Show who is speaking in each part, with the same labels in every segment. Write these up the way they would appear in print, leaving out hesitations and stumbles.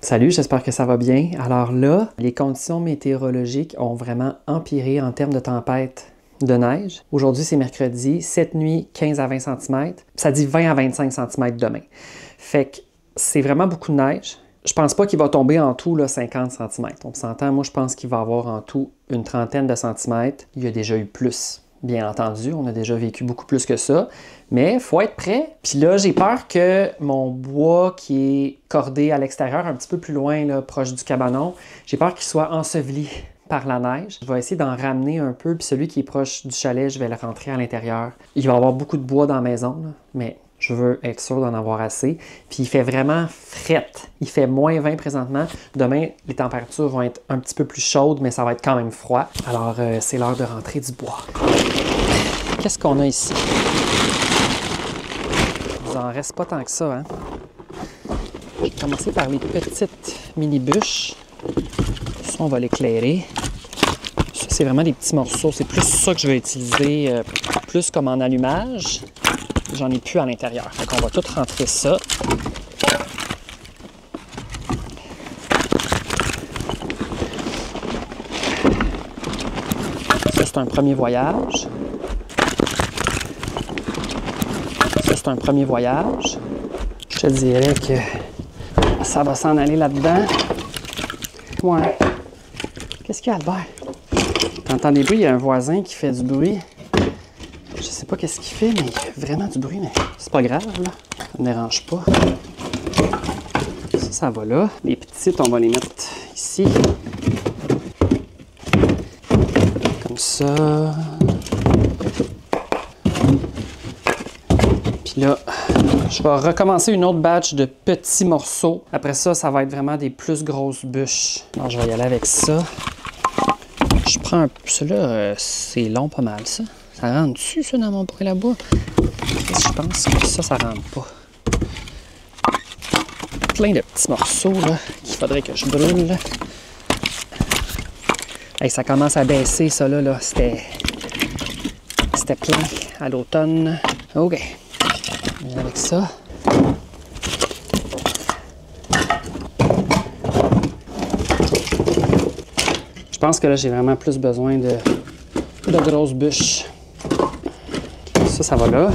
Speaker 1: Salut, j'espère que ça va bien. Alors là, les conditions météorologiques ont vraiment empiré en termes de tempête de neige. Aujourd'hui, c'est mercredi, cette nuit, 15 à 20 cm. Ça dit 20 à 25 cm demain. Fait que c'est vraiment beaucoup de neige. Je pense pas qu'il va tomber en tout là, 50 cm. On s'entend, moi je pense qu'il va avoir en tout une trentaine de centimètres. Il y a déjà eu plus. Bien entendu, on a déjà vécu beaucoup plus que ça, mais il faut être prêt. Puis là, j'ai peur que mon bois qui est cordé à l'extérieur, un petit peu plus loin, là, proche du cabanon, j'ai peur qu'il soit enseveli par la neige. Je vais essayer d'en ramener un peu, puis celui qui est proche du chalet, je vais le rentrer à l'intérieur. Il va y avoir beaucoup de bois dans la maison, là, mais je veux être sûr d'en avoir assez. Puis il fait vraiment frette. Il fait moins 20 présentement. Demain, les températures vont être un petit peu plus chaudes, mais ça va être quand même froid. Alors, c'est l'heure de rentrer du bois. Qu'est-ce qu'on a ici? Il en reste pas tant que ça, hein? Je vais commencer par les petites mini-bûches. Ça, on va l'éclairer. Ça, c'est vraiment des petits morceaux. C'est plus ça que je vais utiliser, plus comme en allumage. J'en ai plus à l'intérieur. Donc, on va tout rentrer ça. Ça, c'est un premier voyage. Ça, c'est un premier voyage. Je te dirais que ça va s'en aller là-dedans. Ouais. Qu'est-ce qu'il y a, Albert? T'entends des bruits? Il y a un voisin qui fait du bruit. Je sais pas qu'est-ce qu'il fait, mais il fait vraiment du bruit, mais c'est pas grave, là. Ça ne dérange pas. Ça va là. Les petites, on va les mettre ici. Comme ça. Puis là, je vais recommencer une autre batch de petits morceaux. Après ça, ça va être vraiment des plus grosses bûches. Alors, je vais y aller avec ça. Je prends un... Celui-là, c'est long pas mal, ça. Ça rentre dessus, ça, dans mon brûle à bois? Je pense que ça rentre pas. Plein de petits morceaux, là, qu'il faudrait que je brûle. Hey, ça commence à baisser, ça, là. C'était plein à l'automne. OK. Avec ça. Je pense que là, j'ai vraiment plus besoin de grosses bûches. Ça va là.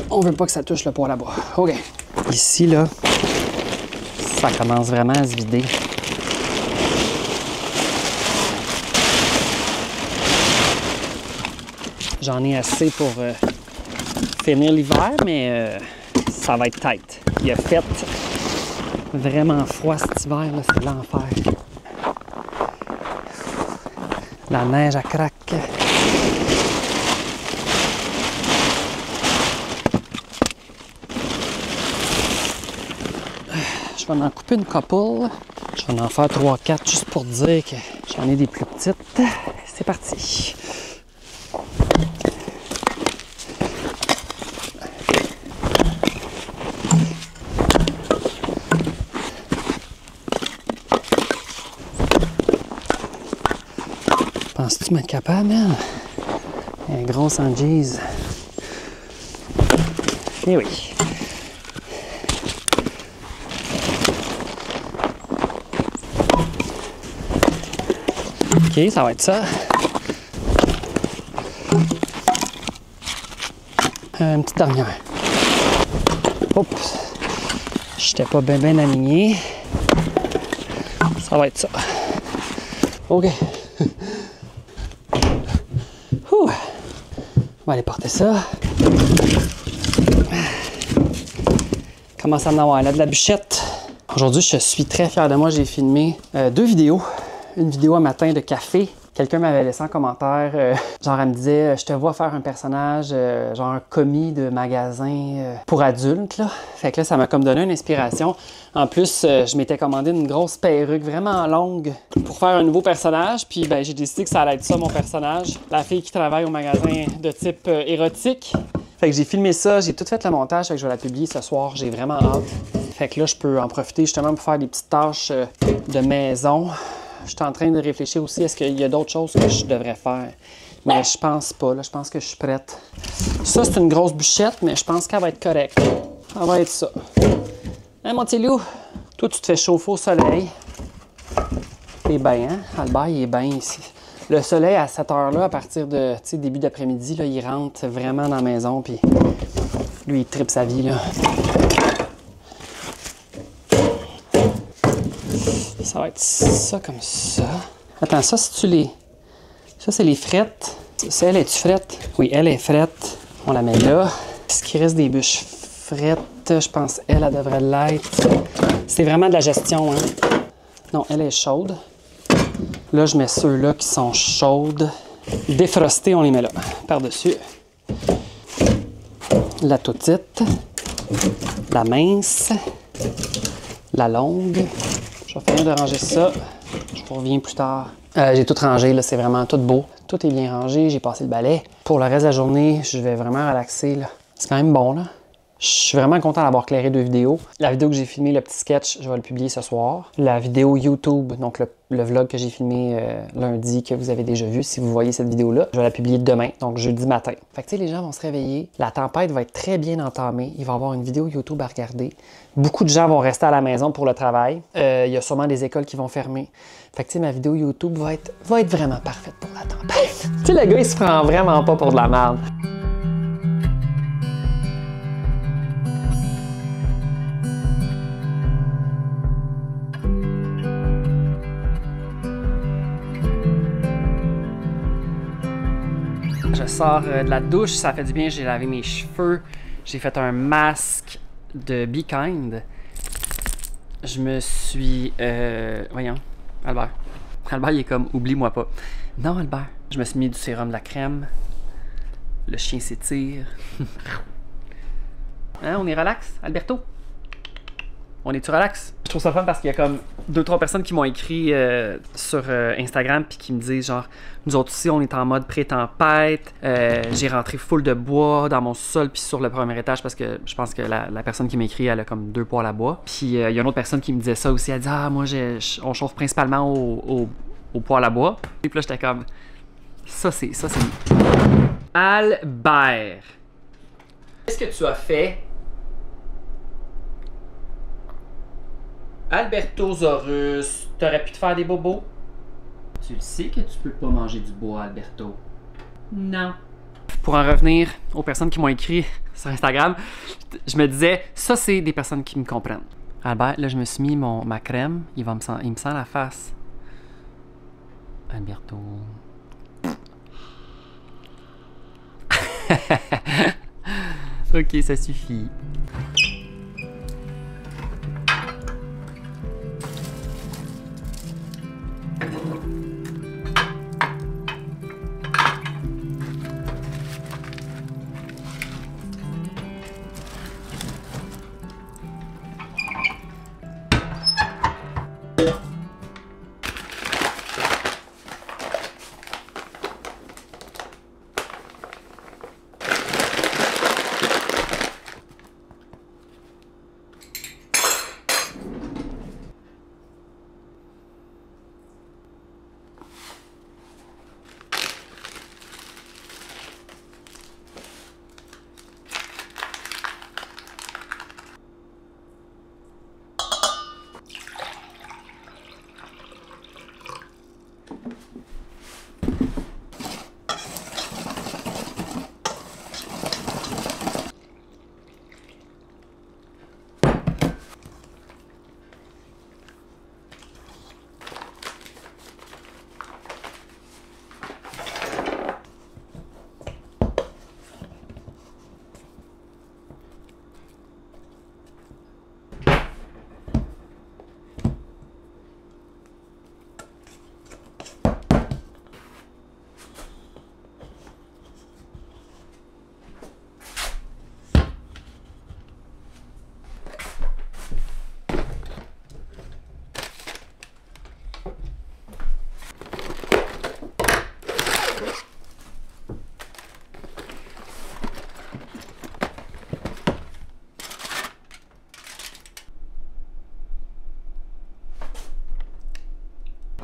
Speaker 1: On veut pas que ça touche le poêle à bois. OK. Ici, là, ça commence vraiment à se vider. J'en ai assez pour finir l'hiver, mais ça va être tight. Il a fait vraiment froid cet hiver, là, c'est l'enfer. La neige à craque. Je vais en couper une couple. Je vais en faire 3-4 juste pour dire que j'en ai des plus petites. C'est parti. Penses-tu m'être capable, man? Un gros sans jeez. Eh oui. OK, ça va être ça. Une petite dernière. Oups. J'étais pas bien aligné. Ça va être ça. OK. On va aller porter ça. Commence à en avoir là de la bûchette. Aujourd'hui, je suis très fier de moi. J'ai filmé 2 vidéos. Une vidéo un matin de café. Quelqu'un m'avait laissé en commentaire, genre elle me disait, je te vois faire un personnage, genre un commis de magasin pour adultes, là. Fait que là, ça m'a comme donné une inspiration. En plus, je m'étais commandé une grosse perruque vraiment longue pour faire un nouveau personnage. Puis ben, j'ai décidé que ça allait être ça, mon personnage. La fille qui travaille au magasin de type érotique. Fait que j'ai filmé ça, j'ai tout fait le montage, fait que je vais la publier ce soir, j'ai vraiment hâte. Fait que là, je peux en profiter justement pour faire des petites tâches de maison. Je suis en train de réfléchir aussi, est-ce qu'il y a d'autres choses que je devrais faire? Mais je pense pas, là. Je pense que je suis prête. Ça, c'est une grosse bûchette, mais je pense qu'elle va être correcte. Ça va être ça. Hein, mon petit loup? Toi, tu te fais chauffer au soleil. T'es bien, hein? Albert, il est bien ici. Le soleil, à cette heure-là, à partir de début d'après-midi, il rentre vraiment dans la maison, puis lui, il tripe sa vie, là. Ça va être ça comme ça. Attends, ça, si tu les... Ça, c'est les frettes. Ça, elle est-tu frette? Oui, elle est frette. On la met là. Ce qui reste des bûches frettes, je pense elle devrait l'être. C'est vraiment de la gestion, hein? Non, elle est chaude. Là, je mets ceux-là qui sont chaudes. Défrostées, on les met là, par-dessus. La toute petite, la mince, la longue. Je vais finir de ranger ça. Je vous reviens plus tard. J'ai tout rangé, là, c'est vraiment tout beau. Tout est bien rangé, j'ai passé le balai. Pour le reste de la journée, je vais vraiment relaxer, là. C'est quand même bon, là. Je suis vraiment content d'avoir clairé 2 vidéos. La vidéo que j'ai filmé, le petit sketch, je vais le publier ce soir. La vidéo YouTube, donc le vlog que j'ai filmé lundi, que vous avez déjà vu, si vous voyez cette vidéo-là, je vais la publier demain, donc jeudi matin. Fait que tu sais, les gens vont se réveiller, la tempête va être très bien entamée, il va y avoir une vidéo YouTube à regarder. Beaucoup de gens vont rester à la maison pour le travail. Il y a sûrement des écoles qui vont fermer. Fait que tu sais, ma vidéo YouTube va être vraiment parfaite pour la tempête. Tu sais, le gars, il se prend vraiment pas pour de la merde. Je sors de la douche, ça fait du bien, j'ai lavé mes cheveux, j'ai fait un masque de Be Kind. Je me suis... voyons, Albert. Albert, il est comme, oublie-moi pas. Non, Albert. Je me suis mis du sérum de la crème. Le chien s'étire. Hein, on est relax, Alberto? On est-tu relax? Je trouve ça fun parce qu'il y a comme 2-3 personnes qui m'ont écrit sur Instagram puis qui me disent genre, nous autres ici, on est en mode pré-tempête, j'ai rentré full de bois dans mon sol puis sur le premier étage parce que je pense que la personne qui m'a écrit, elle a comme 2 poêles à bois. Puis il y a une autre personne qui me disait ça aussi, elle dit, ah, moi, on chauffe principalement au poêle à bois. Et puis là, j'étais comme, ça c'est... Albert, qu'est-ce que tu as fait? Albertosaurus, t'aurais pu te faire des bobos? Tu le sais que tu peux pas manger du bois, Alberto. Non. Pour en revenir aux personnes qui m'ont écrit sur Instagram, je me disais, ça c'est des personnes qui me comprennent. Albert, là je me suis mis ma crème, il me sent la face. Alberto. Ok, ça suffit.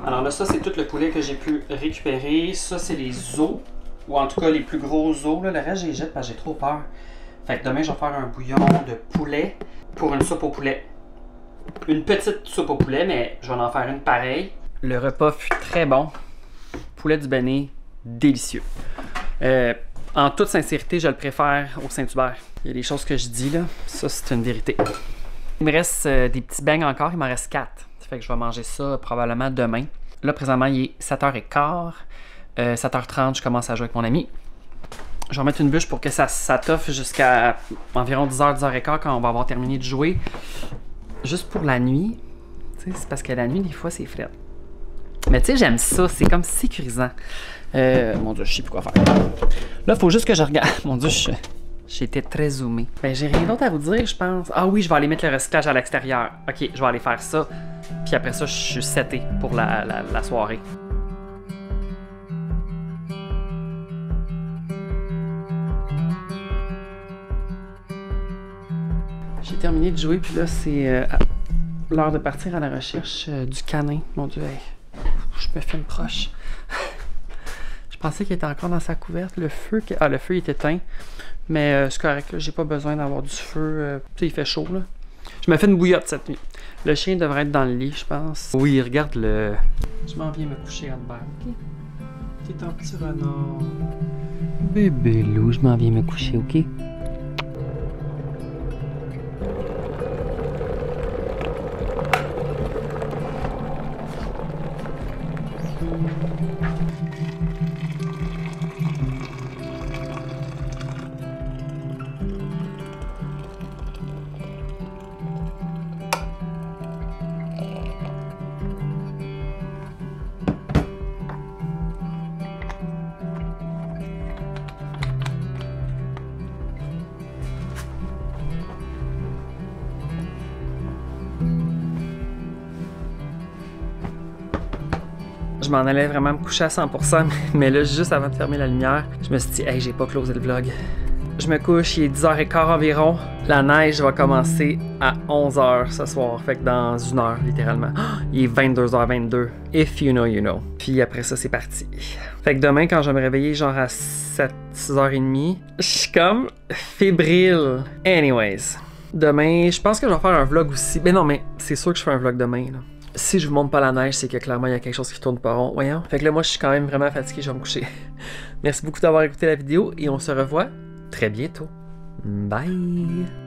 Speaker 1: Alors là, ça, c'est tout le poulet que j'ai pu récupérer. Ça, c'est les os, ou en tout cas les plus gros os. Là. Le reste, je les jette parce que j'ai trop peur. Fait que demain, je vais faire un bouillon de poulet pour une soupe au poulet. une petite soupe au poulet, mais je vais en faire une pareille. Le repas fut très bon. Poulet du Bénin, délicieux. En toute sincérité, je le préfère au Saint-Hubert. Il y a des choses que je dis là, ça c'est une vérité. Il me reste des petits beignes encore, il m'en reste 4. Ça fait que je vais manger ça probablement demain. Là, présentement, il est 7h15. 7h30, je commence à jouer avec mon ami. Je vais remettre une bûche pour que ça toffe jusqu'à environ 10h, 10h15 quand on va avoir terminé de jouer. Juste pour la nuit. C'est parce que la nuit, des fois, c'est frais. Mais tu sais, j'aime ça. C'est comme sécurisant. Mon Dieu, je sais plus quoi faire. Là, il faut juste que je regarde. Mon Dieu, j'ai été très zoomé. Ben, j'ai rien d'autre à vous dire, je pense. Ah oui, je vais aller mettre le recyclage à l'extérieur. OK, je vais aller faire ça. Puis après ça, je suis seté pour la soirée. J'ai terminé de jouer, puis là, c'est l'heure de partir à la recherche du canin. Mon Dieu, hey, je me filme proche. Je pensais qu'il était encore dans sa couverte. Le feu, le feu il est éteint. Mais c'est correct, j'ai pas besoin d'avoir du feu. Tu sais, il fait chaud, là. Je me fais une bouillotte cette nuit. Le chien devrait être dans le lit, je pense. Oui, regarde-le. Je m'en viens me coucher en bas, OK? T'es un petit renard. Bébé loup, je m'en viens me coucher, OK? Je m'en allais vraiment me coucher à 100%, mais là, juste avant de fermer la lumière, je me suis dit, hey, j'ai pas closé le vlog. Je me couche, il est 10h15 environ. La neige va commencer à 11h ce soir, fait que dans 1 heure, littéralement. Il est 22h22. If you know, you know. Puis après ça, c'est parti. Fait que demain, quand je vais me réveiller, genre à 6h30, je suis comme fébrile. Anyways, demain, je pense que je vais faire un vlog aussi. Mais non, mais c'est sûr que je fais un vlog demain, là. Si je vous montre pas la neige, c'est que clairement, il y a quelque chose qui tourne pas rond. Voyons. Fait que là, moi, je suis quand même vraiment fatigué, je vais me coucher. Merci beaucoup d'avoir écouté la vidéo et on se revoit très bientôt. Bye!